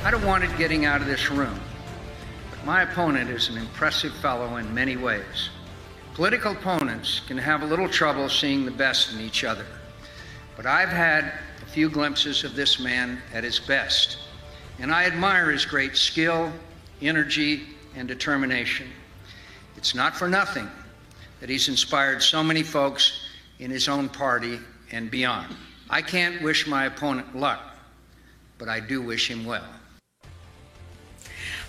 I'd have wanted getting out of this room, but my opponent is an impressive fellow in many ways. Political opponents can have a little trouble seeing the best in each other, but I've had a few glimpses of this man at his best, and I admire his great skill, energy, and determination. It's not for nothing that he's inspired so many folks in his own party and beyond. I can't wish my opponent luck, but I do wish him well.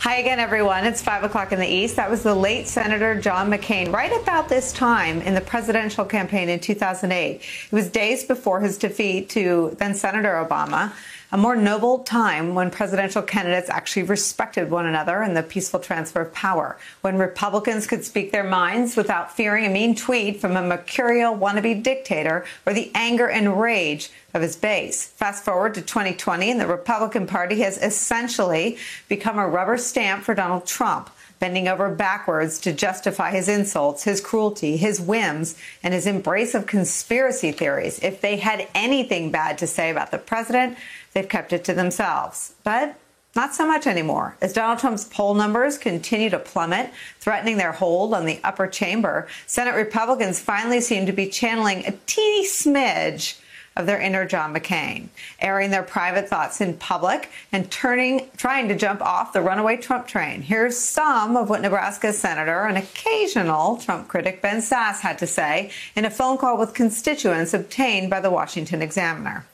Hi again, everyone. It's 5 o'clock in the East. That was the late Senator John McCain, right about this time in the presidential campaign in 2008. It was days before his defeat to then Senator Obama, a more noble time when presidential candidates actually respected one another and the peaceful transfer of power, when Republicans could speak their minds without fearing a mean tweet from a mercurial wannabe dictator or the anger and rage of his base. Fast forward to 2020, and the Republican Party has essentially become a rubber stamp for Donald Trump, bending over backwards to justify his insults, his cruelty, his whims, and his embrace of conspiracy theories. If they had anything bad to say about the president, they've kept it to themselves. But not so much anymore. As Donald Trump's poll numbers continue to plummet, threatening their hold on the upper chamber, Senate Republicans finally seem to be channeling a teeny smidge of their inner John McCain, airing their private thoughts in public and trying to jump off the runaway Trump train. Here's some of what Nebraska Senator and occasional Trump critic Ben Sasse had to say in a phone call with constituents obtained by the Washington Examiner.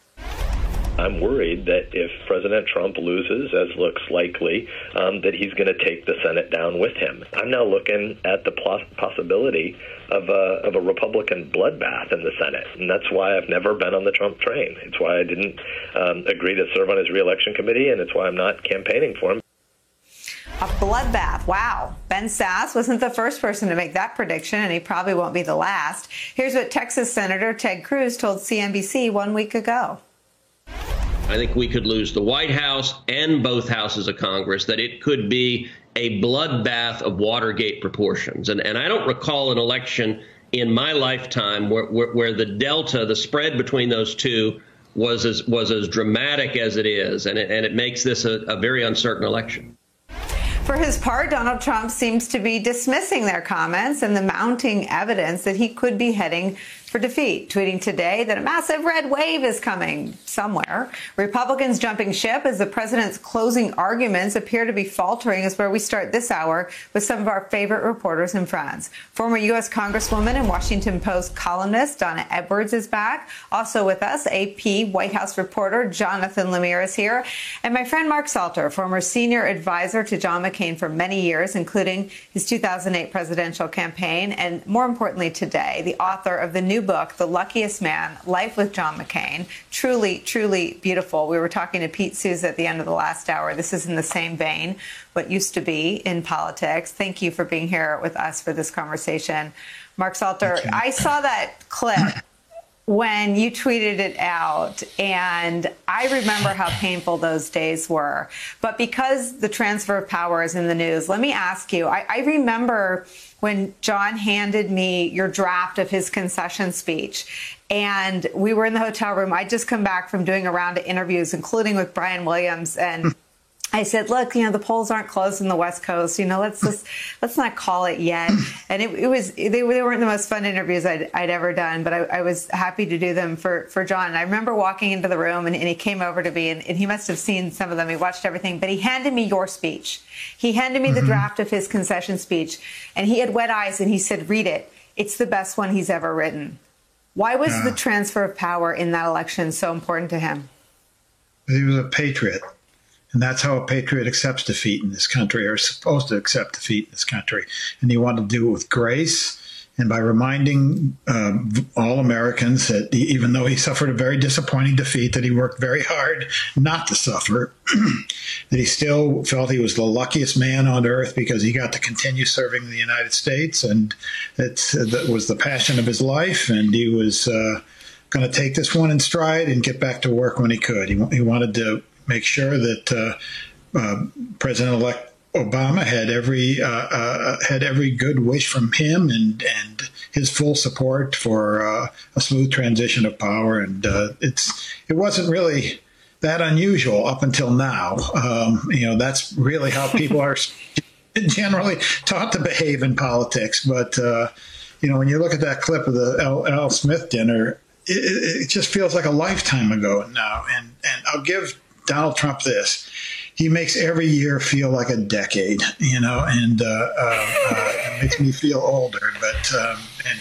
I'm worried that if President Trump loses, as looks likely, that he's going to take the Senate down with him. I'm now looking at the possibility of a Republican bloodbath in the Senate, and that's why I've never been on the Trump train. It's why I didn't agree to serve on his reelection committee, and it's why I'm not campaigning for him. A bloodbath. Wow. Ben Sasse wasn't the first person to make that prediction, and he probably won't be the last. Here's what Texas Senator Ted Cruz told CNBC 1 week ago. I think we could lose the White House and both houses of Congress, that it could be a bloodbath of Watergate proportions. And I don't recall an election in my lifetime where the delta, the spread between those two was as dramatic as it is. And it makes this a very uncertain election. For his part, Donald Trump seems to be dismissing their comments and the mounting evidence that he could be heading for defeat, tweeting today that a massive red wave is coming somewhere. Republicans jumping ship as the president's closing arguments appear to be faltering is where we start this hour with some of our favorite reporters in France. Former U.S. Congresswoman and Washington Post columnist Donna Edwards is back. Also with us, AP White House reporter Jonathan Lemire is here. And my friend Mark Salter, former senior advisor to John McCain for many years, including his 2008 presidential campaign, and more importantly today, the author of the new book, The Luckiest Man, Life with John McCain. Truly, truly beautiful. We were talking to Pete Souza at the end of the last hour. This is in the same vein, what used to be in politics. Thank you for being here with us for this conversation. Mark Salter, I saw that clip when you tweeted it out, and I remember how painful those days were. But because the transfer of power is in the news, let me ask you, I remember when John handed me your draft of his concession speech, and we were in the hotel room. I'd just come back from doing a round of interviews, including with Brian Williams, and I said, look, the polls aren't closed in the West Coast. Let's not call it yet. And they weren't the most fun interviews I'd ever done, but I was happy to do them for John. And I remember walking into the room and he came over to me and he must have seen some of them. He watched everything, but he handed me your speech. He handed me the draft of his concession speech, and he had wet eyes and he said, read it. It's the best one he's ever written. Why was the transfer of power in that election so important to him? He was a patriot. And that's how a patriot accepts defeat in this country, or is supposed to accept defeat in this country. And he wanted to do it with grace and by reminding all Americans that even though he suffered a very disappointing defeat, that he worked very hard not to suffer, that he still felt he was the luckiest man on earth because he got to continue serving the United States. And that was the passion of his life. And he was going to take this one in stride and get back to work when he could. He wanted to make sure that President-elect Obama had every good wish from him and his full support for a smooth transition of power. And it wasn't really that unusual up until now. That's really how people are generally taught to behave in politics. But, when you look at that clip of the L. Smith dinner, it just feels like a lifetime ago now. And I'll give Donald Trump this. He makes every year feel like a decade, and it makes me feel older. But anyway.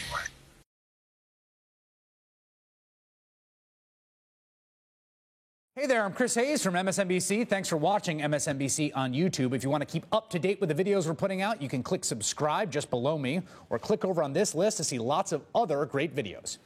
Hey there, I'm Chris Hayes from MSNBC. Thanks for watching MSNBC on YouTube. If you want to keep up to date with the videos we're putting out, you can click subscribe just below me or click over on this list to see lots of other great videos.